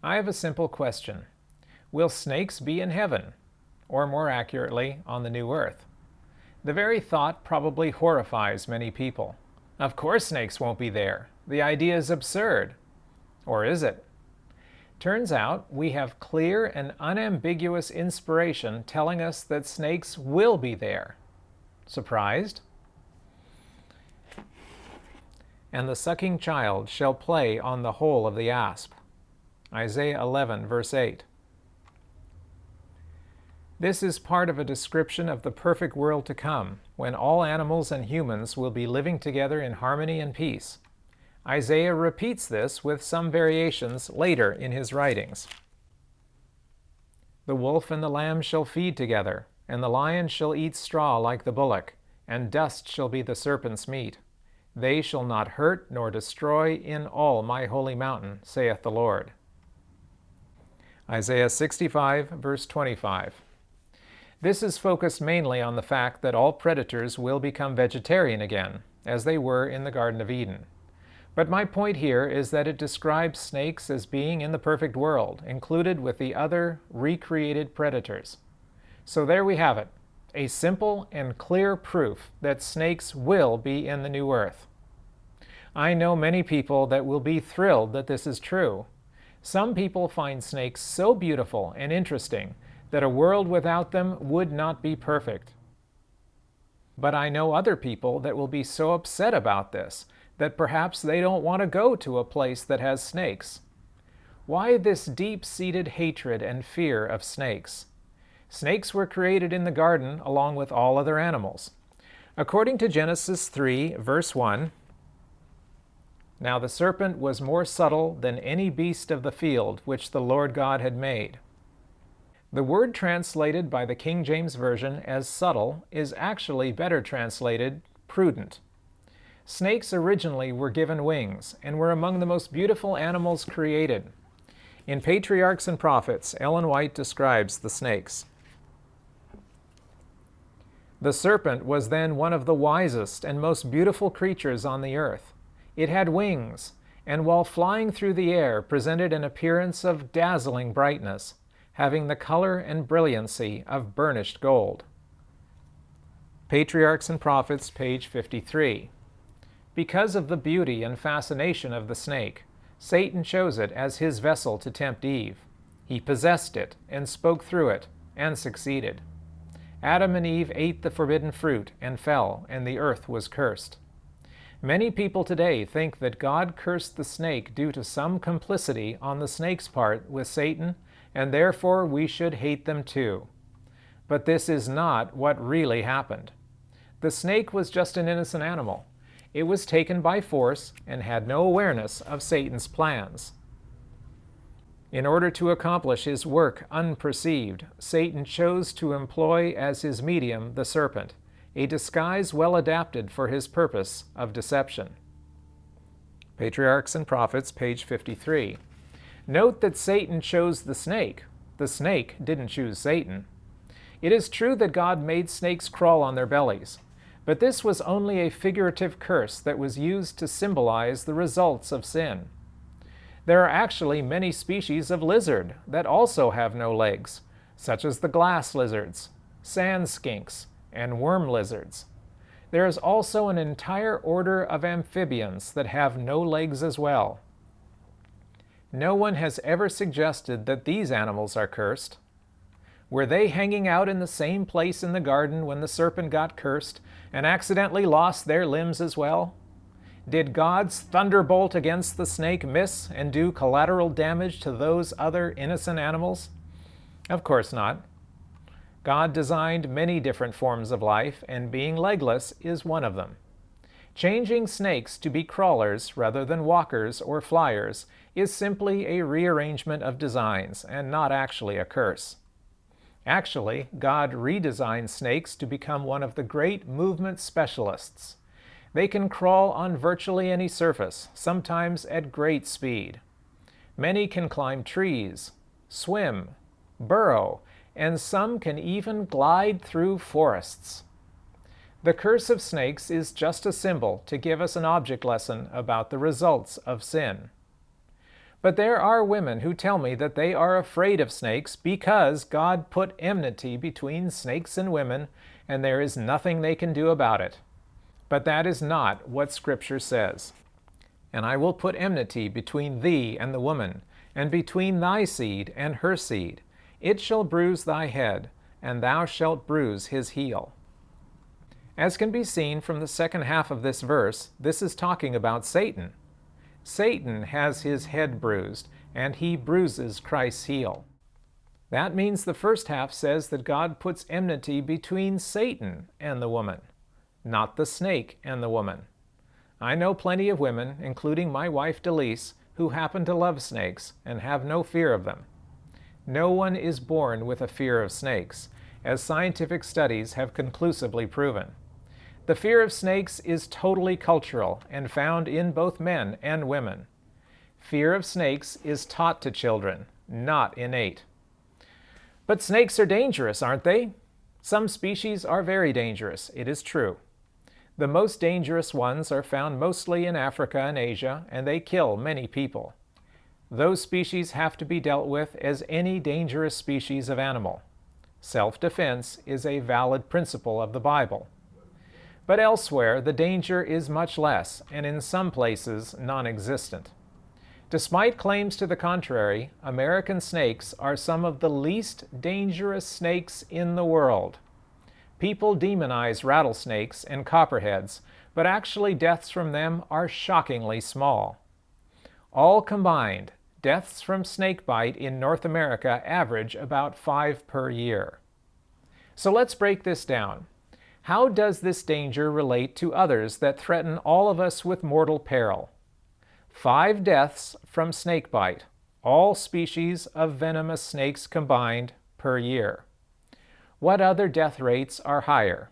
I have a simple question. Will snakes be in heaven? Or more accurately, on the new earth? The very thought probably horrifies many people. Of course snakes won't be there. The idea is absurd. Or is it? Turns out we have clear and unambiguous inspiration telling us that snakes will be there. Surprised? And the sucking child shall play on the hole of the asp. Isaiah 11, verse 8. This is part of a description of the perfect world to come, when all animals and humans will be living together in harmony and peace. Isaiah repeats this with some variations later in his writings. The wolf and the lamb shall feed together, and the lion shall eat straw like the bullock, and dust shall be the serpent's meat. They shall not hurt nor destroy in all my holy mountain, saith the Lord. Isaiah 65, verse 25. This is focused mainly on the fact that all predators will become vegetarian again, as they were in the Garden of Eden. But my point here is that it describes snakes as being in the perfect world, included with the other recreated predators. So there we have it, a simple and clear proof that snakes will be in the new earth. I know many people that will be thrilled that this is true. Some people find snakes so beautiful and interesting that a world without them would not be perfect. But I know other people that will be so upset about this that perhaps they don't want to go to a place that has snakes. Why this deep-seated hatred and fear of snakes? Snakes were created in the garden along with all other animals. According to Genesis 3, verse 1, "Now the serpent was more subtle than any beast of the field which the Lord God had made." The word translated by the King James Version as subtle is actually better translated prudent. Snakes originally were given wings and were among the most beautiful animals created. In Patriarchs and Prophets, Ellen White describes the snakes. The serpent was then one of the wisest and most beautiful creatures on the earth. It had wings, and while flying through the air presented an appearance of dazzling brightness, having the color and brilliancy of burnished gold. Patriarchs and Prophets, page 53. Because of the beauty and fascination of the snake, Satan chose it as his vessel to tempt Eve. He possessed it and spoke through it, and succeeded. Adam and Eve ate the forbidden fruit and fell, and the earth was cursed. Many people today think that God cursed the snake due to some complicity on the snake's part with Satan, and therefore we should hate them too. But this is not what really happened. The snake was just an innocent animal. It was taken by force and had no awareness of Satan's plans. In order to accomplish his work unperceived, Satan chose to employ as his medium the serpent, a disguise well adapted for his purpose of deception. Patriarchs and Prophets, page 53. Note that Satan chose the snake. The snake didn't choose Satan. It is true that God made snakes crawl on their bellies, but this was only a figurative curse that was used to symbolize the results of sin. There are actually many species of lizard that also have no legs, such as the glass lizards, sand skinks, and worm lizards. There is also an entire order of amphibians that have no legs as well. No one has ever suggested that these animals are cursed. Were they hanging out in the same place in the garden when the serpent got cursed and accidentally lost their limbs as well? Did God's thunderbolt against the snake miss and do collateral damage to those other innocent animals? Of course not. God designed many different forms of life, and being legless is one of them. Changing snakes to be crawlers rather than walkers or flyers is simply a rearrangement of designs and not actually a curse. Actually, God redesigned snakes to become one of the great movement specialists. They can crawl on virtually any surface, sometimes at great speed. Many can climb trees, swim, burrow, and some can even glide through forests. The curse of snakes is just a symbol to give us an object lesson about the results of sin. But there are women who tell me that they are afraid of snakes because God put enmity between snakes and women, and there is nothing they can do about it. But that is not what Scripture says. And I will put enmity between thee and the woman, and between thy seed and her seed. It shall bruise thy head, and thou shalt bruise his heel. As can be seen from the second half of this verse, this is talking about Satan. Satan has his head bruised, and he bruises Christ's heel. That means the first half says that God puts enmity between Satan and the woman, not the snake and the woman. I know plenty of women, including my wife Delise, who happen to love snakes and have no fear of them. No one is born with a fear of snakes, as scientific studies have conclusively proven. The fear of snakes is totally cultural and found in both men and women. Fear of snakes is taught to children, not innate. But snakes are dangerous, aren't they? Some species are very dangerous, it is true. The most dangerous ones are found mostly in Africa and Asia, and they kill many people. Those species have to be dealt with as any dangerous species of animal. Self-defense is a valid principle of the Bible. But elsewhere, the danger is much less, and in some places, non-existent. Despite claims to the contrary, American snakes are some of the least dangerous snakes in the world. People demonize rattlesnakes and copperheads, but actually deaths from them are shockingly small. All combined, deaths from snakebite in North America average about 5 per year. So let's break this down. How does this danger relate to others that threaten all of us with mortal peril? 5 deaths from snakebite, all species of venomous snakes combined, per year. What other death rates are higher?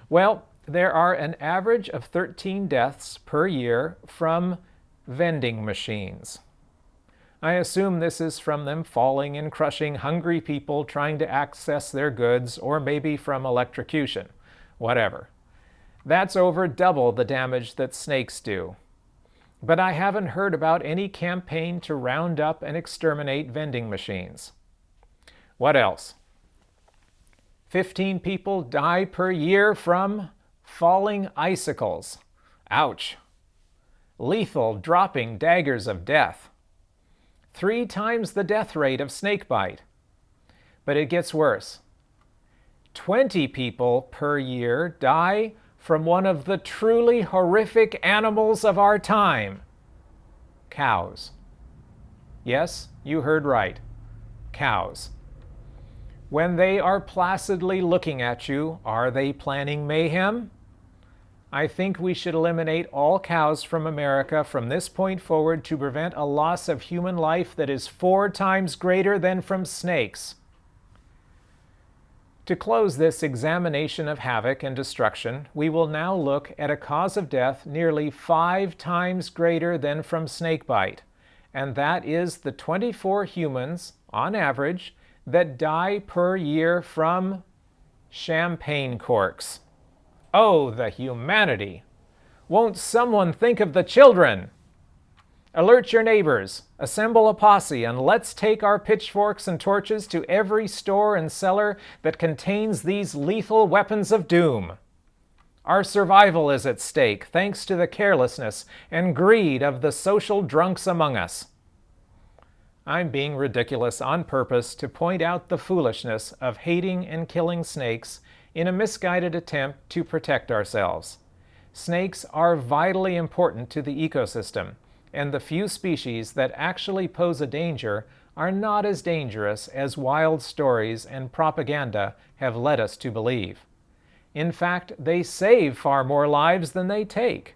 Well, there are an average of 13 deaths per year from vending machines. I assume this is from them falling and crushing hungry people trying to access their goods, or maybe from electrocution. Whatever. That's over double the damage that snakes do. But I haven't heard about any campaign to round up and exterminate vending machines. What else? 15 people die per year from falling icicles. Ouch. Lethal dropping daggers of death. 3 times the death rate of snakebite. But it gets worse. 20 people per year die from one of the truly horrific animals of our time. Cows. Yes, you heard right. Cows. When they are placidly looking at you, are they planning mayhem? I think we should eliminate all cows from America from this point forward to prevent a loss of human life that is 4 times greater than from snakes. To close this examination of havoc and destruction, we will now look at a cause of death nearly 5 times greater than from snakebite, and that is the 24 humans, on average, that die per year from champagne corks. Oh, the humanity! Won't someone think of the children? Alert your neighbors, assemble a posse, and let's take our pitchforks and torches to every store and cellar that contains these lethal weapons of doom. Our survival is at stake thanks to the carelessness and greed of the social drunks among us. I'm being ridiculous on purpose to point out the foolishness of hating and killing snakes in a misguided attempt to protect ourselves. Snakes are vitally important to the ecosystem, and the few species that actually pose a danger are not as dangerous as wild stories and propaganda have led us to believe. In fact, they save far more lives than they take,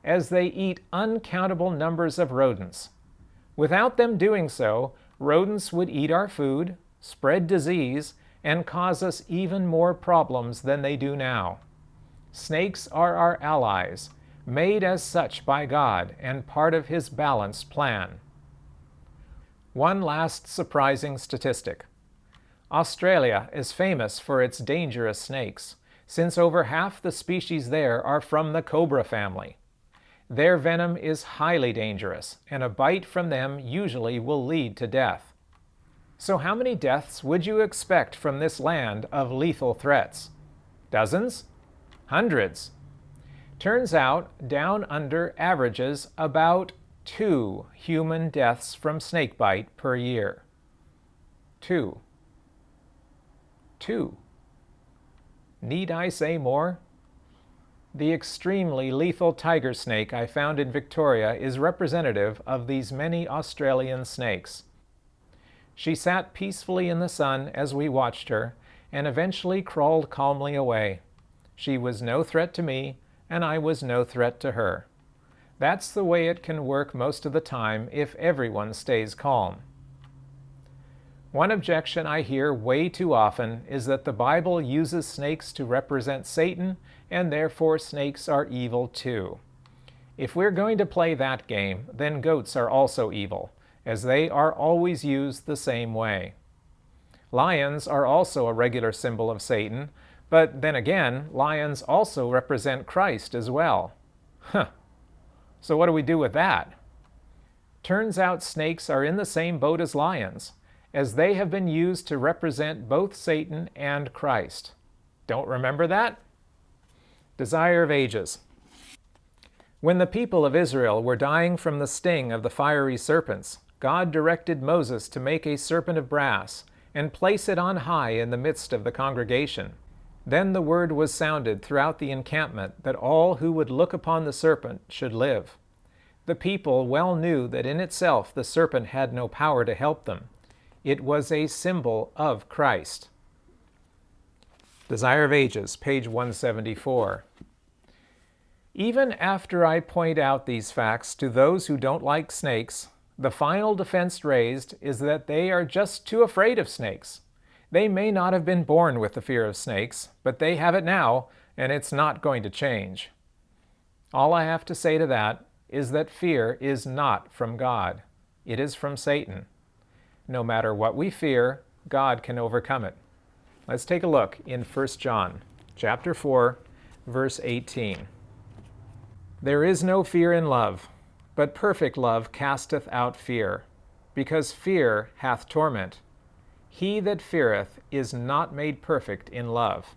as they eat uncountable numbers of rodents. Without them doing so, rodents would eat our food, spread disease, and cause us even more problems than they do now. Snakes are our allies, made as such by God and part of His balanced plan. One last surprising statistic. Australia is famous for its dangerous snakes, since over half the species there are from the cobra family. Their venom is highly dangerous, and a bite from them usually will lead to death. So how many deaths would you expect from this land of lethal threats? Dozens? Hundreds? Turns out, down under averages about 2 human deaths from snakebite per year. 2. Need I say more? The extremely lethal tiger snake I found in Victoria is representative of these many Australian snakes. She sat peacefully in the sun as we watched her, and eventually crawled calmly away. She was no threat to me, and I was no threat to her. That's the way it can work most of the time if everyone stays calm. One objection I hear way too often is that the Bible uses snakes to represent Satan, and therefore snakes are evil too. If we're going to play that game, then goats are also evil, as they are always used the same way. Lions are also a regular symbol of Satan, but then again, lions also represent Christ as well. So what do we do with that? Turns out snakes are in the same boat as lions, as they have been used to represent both Satan and Christ. Don't remember that? Desire of Ages. When the people of Israel were dying from the sting of the fiery serpents, God directed Moses to make a serpent of brass and place it on high in the midst of the congregation. Then the word was sounded throughout the encampment that all who would look upon the serpent should live. The people well knew that in itself the serpent had no power to help them. It was a symbol of Christ. Desire of Ages, page 174. Even after I point out these facts to those who don't like snakes, the final defense raised is that they are just too afraid of snakes. They may not have been born with the fear of snakes, but they have it now, and it's not going to change. All I have to say to that is that fear is not from God. It is from Satan. No matter what we fear, God can overcome it. Let's take a look in 1 John, chapter 4, verse 18. There is no fear in love, but perfect love casteth out fear, because fear hath torment. He that feareth is not made perfect in love.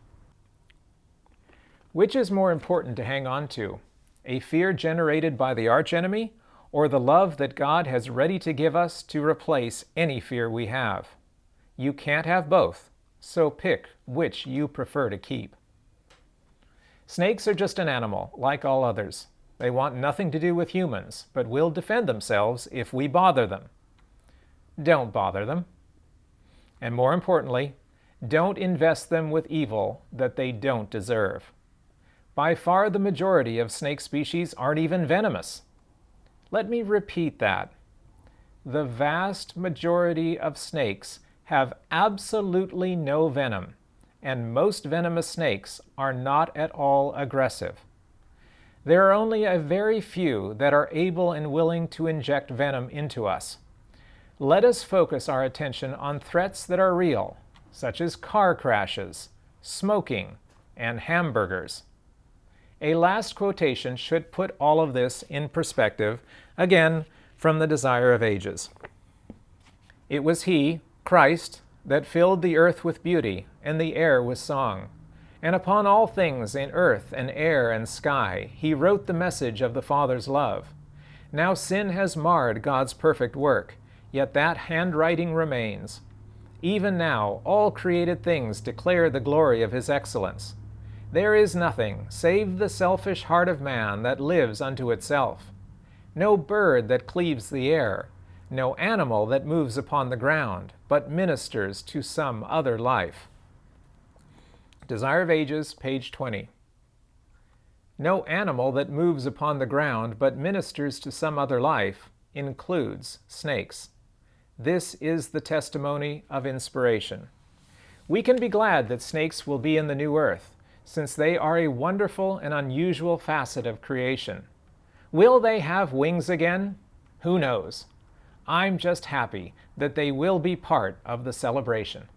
Which is more important to hang on to, a fear generated by the archenemy, or the love that God has ready to give us to replace any fear we have? You can't have both, so pick which you prefer to keep. Snakes are just an animal, like all others. They want nothing to do with humans, but will defend themselves if we bother them. Don't bother them. And more importantly, don't invest them with evil that they don't deserve. By far the majority of snake species aren't even venomous. Let me repeat that. The vast majority of snakes have absolutely no venom, and most venomous snakes are not at all aggressive. There are only a very few that are able and willing to inject venom into us. Let us focus our attention on threats that are real, such as car crashes, smoking, and hamburgers. A last quotation should put all of this in perspective, again from the Desire of Ages. It was He, Christ, that filled the earth with beauty, and the air with song. And upon all things in earth and air and sky, He wrote the message of the Father's love. Now sin has marred God's perfect work, yet that handwriting remains. Even now all created things declare the glory of His excellence. There is nothing, save the selfish heart of man that lives unto itself. No bird that cleaves the air, no animal that moves upon the ground, but ministers to some other life. Desire of Ages, page 20. No animal that moves upon the ground, but ministers to some other life, includes snakes. This is the testimony of inspiration. We can be glad that snakes will be in the new earth, since they are a wonderful and unusual facet of creation. Will they have wings again? Who knows? I'm just happy that they will be part of the celebration.